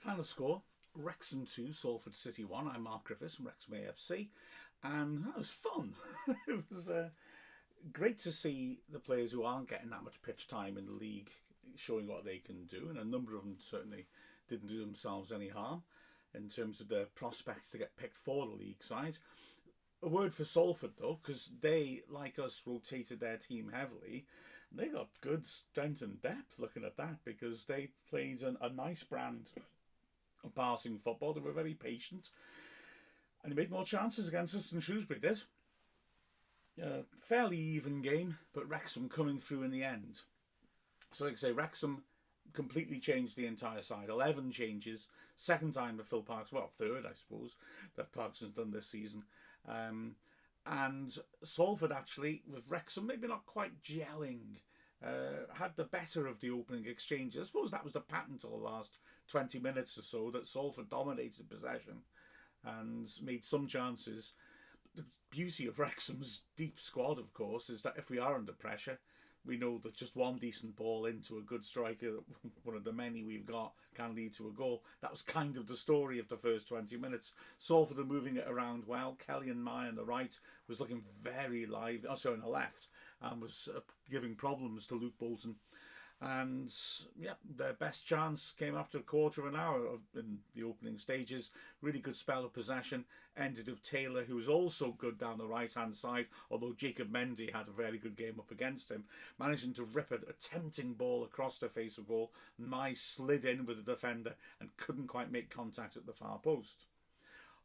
Final score: Wrexham 2, Salford City 1. I'm Mark Griffiths from Wrexham AFC, and that was fun. It was great to see the players who aren't getting that much pitch time in the league showing what they can do, and a number of them certainly didn't do themselves any harm in terms of their prospects to get picked for the league side. A word for Salford though, because they, like us, rotated their team heavily. They got good strength and depth looking at that because they played a nice brand of passing football. They were very patient and they made more chances against us than Shrewsbury did. Fairly even game, but Wrexham coming through in the end. So, like I say, Wrexham completely changed the entire side. 11 changes, second time that Phil Parks, well, third, I suppose, that Parks has done this season. And Salford actually, with Wrexham maybe not quite gelling, had the better of the opening exchange. I suppose that was the pattern till the last 20 minutes or so, that Salford dominated possession and made some chances. The beauty of Wrexham's deep squad, of course, is that if we are under pressure, we know that just one decent ball into a good striker, one of the many we've got, can lead to a goal. That was kind of the story of the first 20 minutes. Salford are moving it around well. Kelly and Mai on the right was looking very lively, also on the left, and was giving problems to Luke Bolton. And yeah, their best chance came after a quarter of an hour in the opening stages. Really good spell of possession. Ended with Taylor, who was also good down the right hand side, although Jacob Mendy had a very good game up against him, managing to rip a tempting ball across the face of goal. Mai slid in with the defender and couldn't quite make contact at the far post.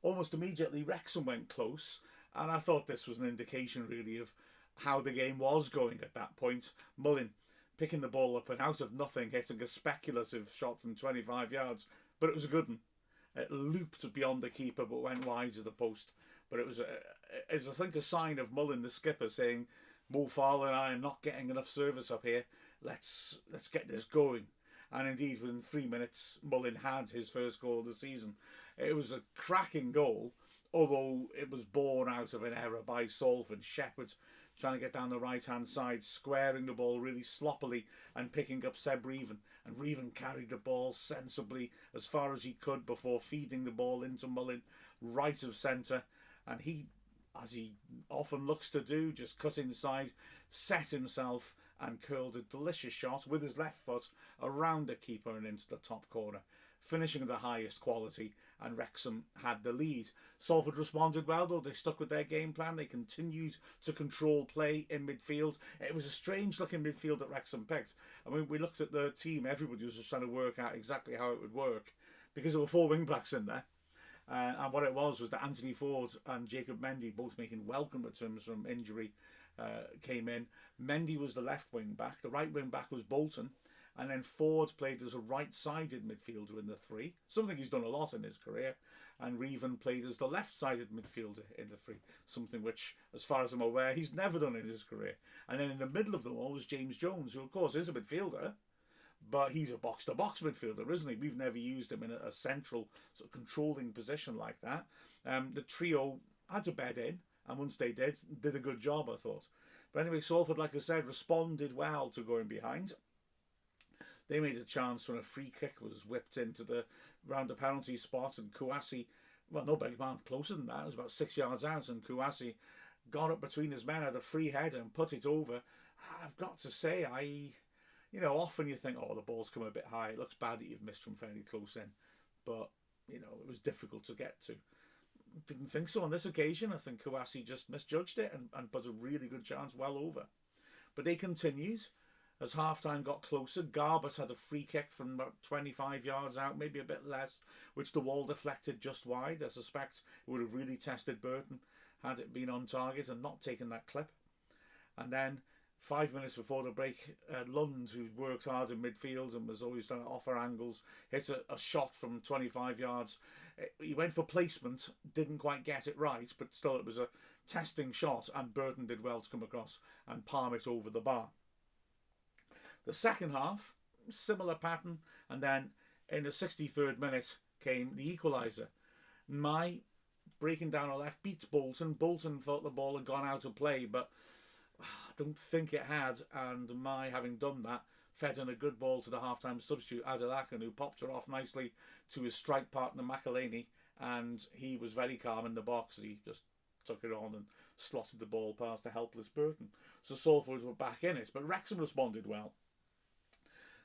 Almost immediately Wrexham went close, and I thought this was an indication really of how the game was going at that point. Mullin picking the ball up and out of nothing hitting a speculative shot from 25 yards, but it was a good one. It looped beyond the keeper but went wide of the post. But it was I think, a sign of Mullin, the skipper, saying, Mo Farley and I are not getting enough service up here. Let's get this going. And indeed, within 3 minutes, Mullin had his first goal of the season. It was a cracking goal, although it was born out of an error by Salford. Shepherd trying to get down the right-hand side, squaring the ball really sloppily and picking up Seb Reven. And Reven carried the ball sensibly as far as he could before feeding the ball into Mullin, right of centre. And he, as he often looks to do, just cut inside, set himself and curled a delicious shot with his left foot around the keeper and into the top corner, finishing at the highest quality, and Wrexham had the lead. Salford responded well though. They stuck with their game plan. They continued to control play in midfield. It was a strange looking midfield that Wrexham picked. I mean, we looked at the team, everybody was just trying to work out exactly how it would work, because there were four wing backs in there. And what it was that Anthony Ford and Jacob Mendy, both making welcome returns from injury, came in. Mendy was the left wing back. The right wing back was Bolton. And then Ford played as a right-sided midfielder in the three, something he's done a lot in his career. And Reven played as the left-sided midfielder in the three, something which, as far as I'm aware, he's never done in his career. And then in the middle of them all was James Jones, who of course is a midfielder, but he's a box-to-box midfielder, isn't he? We've never used him in a central sort of controlling position like that. The trio had to bed in, and once they did a good job, I thought. But anyway, Salford, like I said, responded well to going behind. They made a chance when a free kick was whipped into the round the penalty spot, and Kouassi, well, no, beg your pardon, closer than that, it was about 6 yards out, and Kouassi got up between his men, had a free header and put it over. I've got to say, often you think, oh, the ball's come a bit high, it looks bad that you've missed from fairly close in, but, it was difficult to get to. Didn't think so on this occasion. I think Kouassi just misjudged it and put a really good chance well over. But they continued. As half-time got closer, Garbus had a free kick from about 25 yards out, maybe a bit less, which the wall deflected just wide. I suspect it would have really tested Burton had it been on target and not taken that clip. And then 5 minutes before the break, Lund, who worked hard in midfield and was always trying to offer angles, hit a shot from 25 yards. He went for placement, didn't quite get it right, but still it was a testing shot, and Burton did well to come across and palm it over the bar. The second half, similar pattern, and then in the 63rd minute came the equaliser. Mai, breaking down a left, beats Bolton. Bolton thought the ball had gone out of play, but I don't think it had, and Mai, having done that, fed in a good ball to the half-time substitute, Adelakan, who popped her off nicely to his strike partner, McElhaney, and he was very calm in the box. He just took it on and slotted the ball past a helpless Burton. So Salford were back in it, but Wrexham responded well.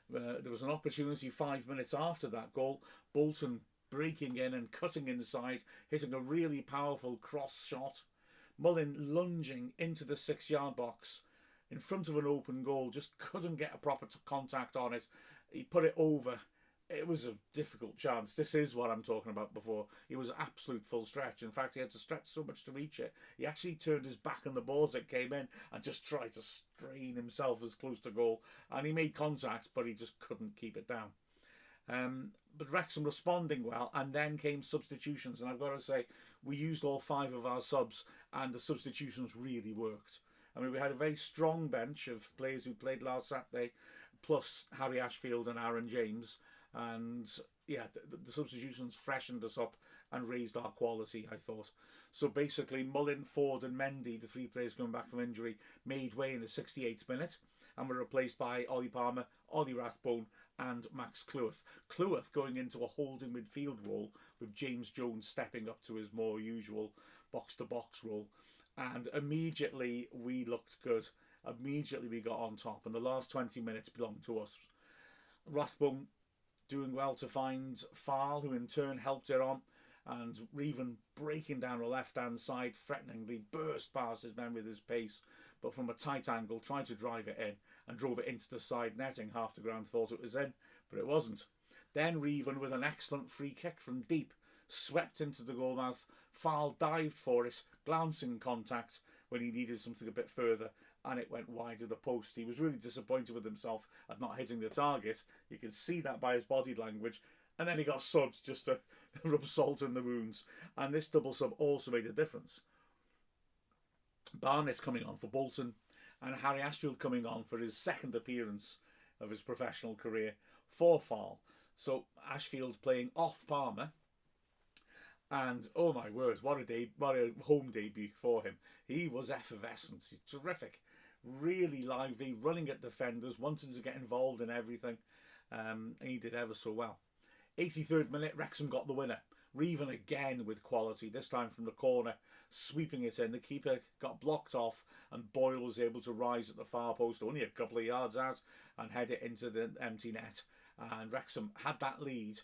There was an opportunity 5 minutes after that goal. Bolton breaking in and cutting inside, hitting a really powerful cross shot. Mullin lunging into the 6-yard box in front of an open goal, just couldn't get a proper contact on it. He put it over. It was a difficult chance. This is what I'm talking about before. It was an absolute full stretch. In fact, he had to stretch so much to reach it. He actually turned his back on the ball as it came in and just tried to strain himself as close to goal. And he made contact, but he just couldn't keep it down. But Wrexham responding well, and then came substitutions. And I've got to say, we used all 5 of our subs, and the substitutions really worked. I mean, we had a very strong bench of players who played last Saturday, plus Harry Ashfield and Aaron James. And yeah, the substitutions freshened us up and raised our quality, I thought. So basically, Mullin, Ford and Mendy, the 3 players coming back from injury, made way in the 68th minute and were replaced by Ollie Palmer, Ollie Rathbone and Max Cleworth. Cleworth going into a holding midfield role with James Jones stepping up to his more usual box-to-box role. And immediately we looked good. Immediately we got on top, and the last 20 minutes belonged to us. Rathbone doing well to find Farl, who in turn helped it on, and Reven breaking down the left-hand side, threateningly burst past his men with his pace, but from a tight angle tried to drive it in and drove it into the side netting. Half the ground thought it was in, but it wasn't. Then Reven, with an excellent free kick from deep, swept into the goal mouth. Farl dived for it, glancing contact when he needed something a bit further, and it went wide of the post. He was really disappointed with himself at not hitting the target. You could see that by his body language. And then he got subbed just to rub salt in the wounds. And this double sub also made a difference. Barnes coming on for Bolton, and Harry Ashfield coming on for his second appearance of his professional career for Farl. So Ashfield playing off Palmer. And oh my word, what a home debut for him. He was effervescent. He's terrific. Really lively, running at defenders, wanting to get involved in everything. And he did ever so well. 83rd minute, Wrexham got the winner. Reven again with quality, this time from the corner, sweeping it in. The keeper got blocked off, and Boyle was able to rise at the far post, only a couple of yards out, and head it into the empty net. And Wrexham had that lead.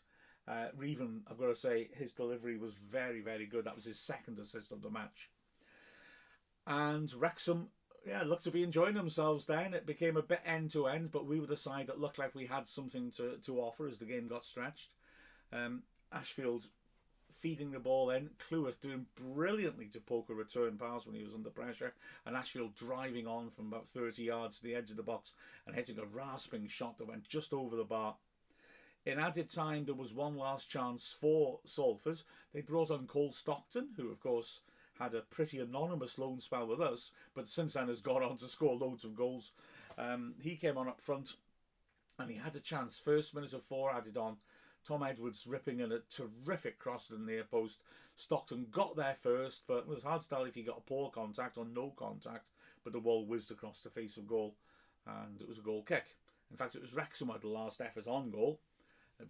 Reven, I've got to say, his delivery was very, very good. That was his second assist of the match. And Wrexham, looked to be enjoying themselves then. It became a bit end-to-end, but we were the side that looked like we had something to offer as the game got stretched. Ashfield feeding the ball in, Cleworth doing brilliantly to poke a return pass when he was under pressure, and Ashfield driving on from about 30 yards to the edge of the box and hitting a rasping shot that went just over the bar. In added time, there was one last chance for Salford. They brought on Cole Stockton, who of course had a pretty anonymous loan spell with us, but since then has gone on to score loads of goals. He came on up front and he had a chance. First minute of 4 added on. Tom Edwards ripping in a terrific cross to the near post. Stockton got there first, but it was hard to tell if he got a poor contact or no contact, but the ball whizzed across the face of goal and it was a goal kick. In fact, it was Wrexham who had the last effort on goal.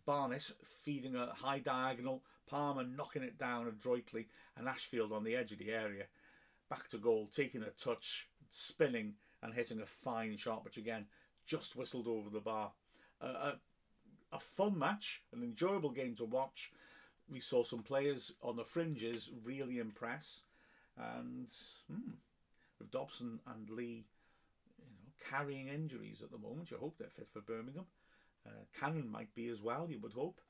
Barnes feeding a high diagonal, Palmer knocking it down adroitly, and Ashfield on the edge of the area. Back to goal, taking a touch, spinning and hitting a fine shot, which again just whistled over the bar. A fun match, an enjoyable game to watch. We saw some players on the fringes really impress, and with Dobson and Lee carrying injuries at the moment, you hope they're fit for Birmingham. Cannon might be as well, you would hope,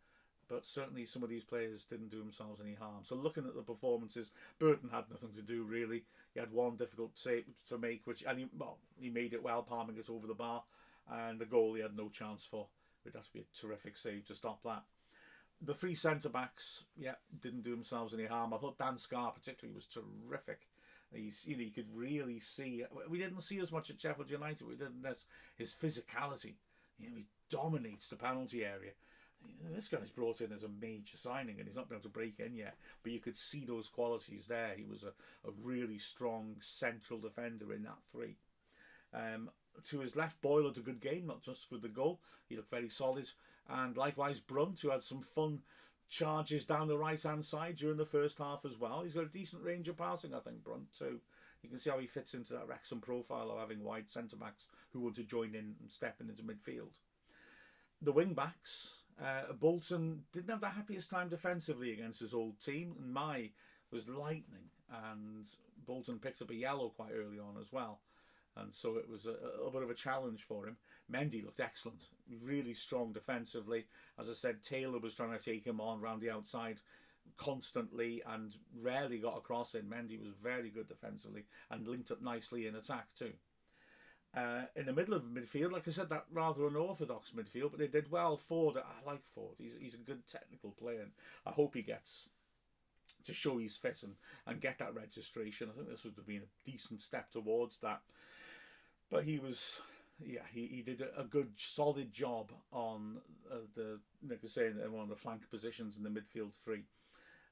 but certainly some of these players didn't do themselves any harm. So looking at the performances, Burton had nothing to do really. He had one difficult save to make, he made it well, palming it over the bar, and the goal he had no chance for. It has to be a terrific save to stop that. The 3 centre-backs, didn't do themselves any harm. I thought Dan Scarr particularly was terrific. You could really see, we didn't see as much at Sheffield United, we did in this, his physicality. He dominates the penalty area. This guy's brought in as a major signing and he's not been able to break in yet, but you could see those qualities there. He was a really strong central defender in that 3. to his left, Boyle had a good game, not just with the goal. He looked very solid. And likewise, Brunt, who had some fun charges down the right-hand side during the first half as well. He's got a decent range of passing, I think, Brunt, too. You can see how he fits into that Wrexham profile of having wide centre-backs who want to join in and step into midfield. The wing-backs, Bolton didn't have the happiest time defensively against his old team, and Mai was lightning, and Bolton picked up a yellow quite early on as well. And so it was a little bit of a challenge for him. Mendy looked excellent, really strong defensively. As I said, Taylor was trying to take him on round the outside constantly and rarely got a cross in. Mendy was very good defensively and linked up nicely in attack too. In the middle of midfield, like I said, that rather unorthodox midfield, but they did well. Ford, I like Ford. He's a good technical player. And I hope he gets to show he's fit and get that registration. I think this would have been a decent step towards that. But he was, he did a good, solid job on like I say, in one of the flank positions in the midfield three,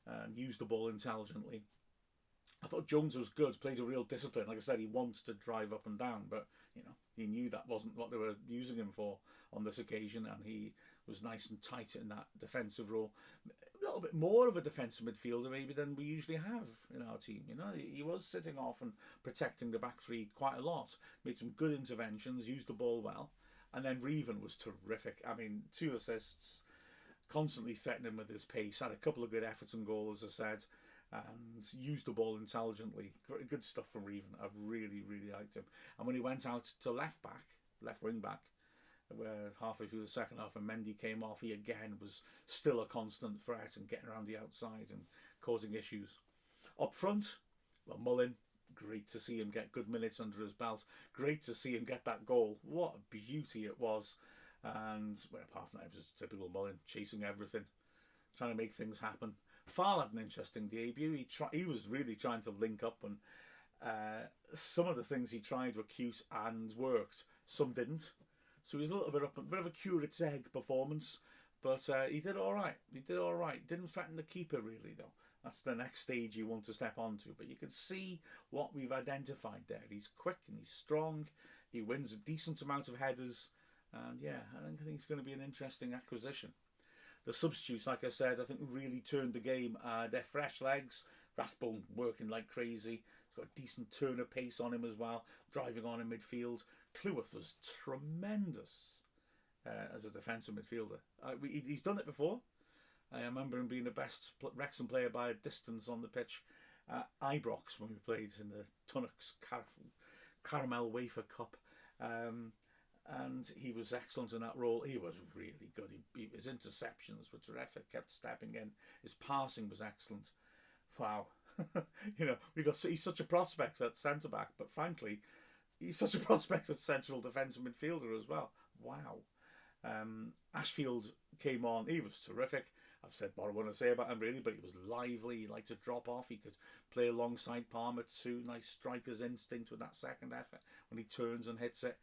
and used the ball intelligently. I thought Jones was good, played a real discipline. Like I said, he wants to drive up and down, but he knew that wasn't what they were using him for on this occasion, and he was nice and tight in that defensive role. A little bit more of a defensive midfielder maybe than we usually have in our team. He was sitting off and protecting the back three quite a lot. Made some good interventions, used the ball well, and then Reven was terrific. I mean, 2 assists, constantly threatening with his pace. Had a couple of good efforts and goals, as I said, and used the ball intelligently. Good stuff from Reven. I really, really liked him. And when he went out to left wing back, where halfway through the second half and Mendy came off, he again was still a constant threat and getting around the outside and causing issues. Up front, well, Mullin, great to see him get good minutes under his belt. Great to see him get that goal. What a beauty it was. And apart from that, it was just typical Mullin, chasing everything, trying to make things happen. Farl had an interesting debut. He was really trying to link up, and some of the things he tried were cute and worked. Some didn't. So he was a little bit up, a bit of a curate's egg performance, but he did all right. Didn't threaten the keeper really, though. That's the next stage you want to step onto. But you can see what we've identified there. He's quick and he's strong. He wins a decent amount of headers, and I think he's going to be an interesting acquisition. The substitutes, like I said, I think really turned the game. They're fresh legs. Rathbone working like crazy. He's got a decent turn of pace on him as well, driving on in midfield. Cleworth was tremendous as a defensive midfielder. He's done it before. I remember him being the best Wrexham player by a distance on the pitch at Ibrox when we played in the Tunnocks Caramel Wafer Cup. And he was excellent in that role. He was really good. His interceptions were terrific, kept stepping in. His passing was excellent. Wow. He's such a prospect at centre-back, but frankly, he's such a prospect at central defensive midfielder as well. Wow. Ashfield came on. He was terrific. I've said what I want to say about him really, but he was lively. He liked to drop off. He could play alongside Palmer too. Nice striker's instinct with that second effort when he turns and hits it.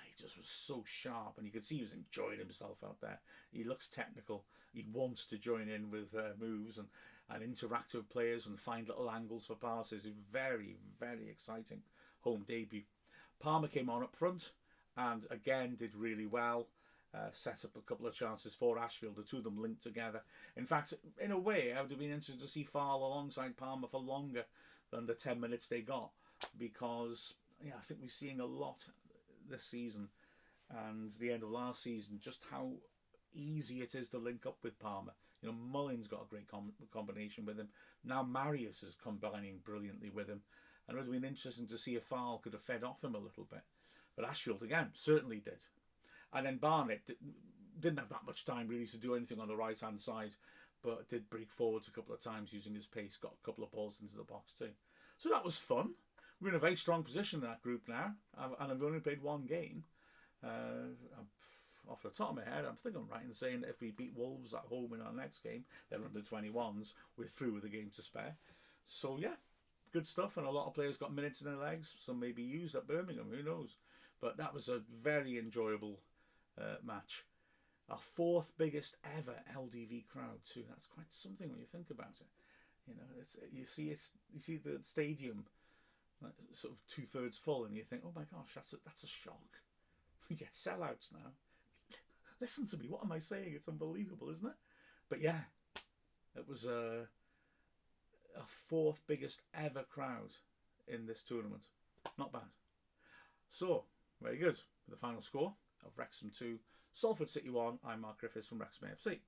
He just was so sharp, and you could see he was enjoying himself out there. He looks technical. He wants to join in with moves and interact with players and find little angles for passes. It's very, very exciting home debut. Palmer came on up front and again did really well. Set up a couple of chances for Ashfield. The two of them linked together. In fact, in a way, I would have been interested to see Farl alongside Palmer for longer than the 10 minutes they got, because I think we're seeing a lot this season and the end of last season just how easy it is to link up with Palmer. Mullin's got a great combination with him. Now Marius is combining brilliantly with him, and it would have been interesting to see if Farl could have fed off him a little bit. But Ashfield again certainly did. And then Barnett didn't have that much time really to do anything on the right hand side, but did break forwards a couple of times using his pace, got a couple of balls into the box too. So that was fun. We're in a very strong position in that group now, and I've only played one game. Off the top of my head, I think I'm right in saying that if we beat Wolves at home in our next game, they're under 21s, we're through with a game to spare. So good stuff, and a lot of players got minutes in their legs. Some may be used at Birmingham, who knows. But that was a very enjoyable match. Our 4th biggest ever LDV crowd too. That's quite something when you think about it. You see the stadium sort of 2/3 full, and you think, oh my gosh, that's a shock. We get sellouts now. Listen to me. What am I saying? It's unbelievable, isn't it? But yeah, it was a fourth biggest ever crowd in this tournament. Not bad. So, very good. The final score of Wrexham 2, Salford City 1. I'm Mark Griffiths from Wrexham AFC.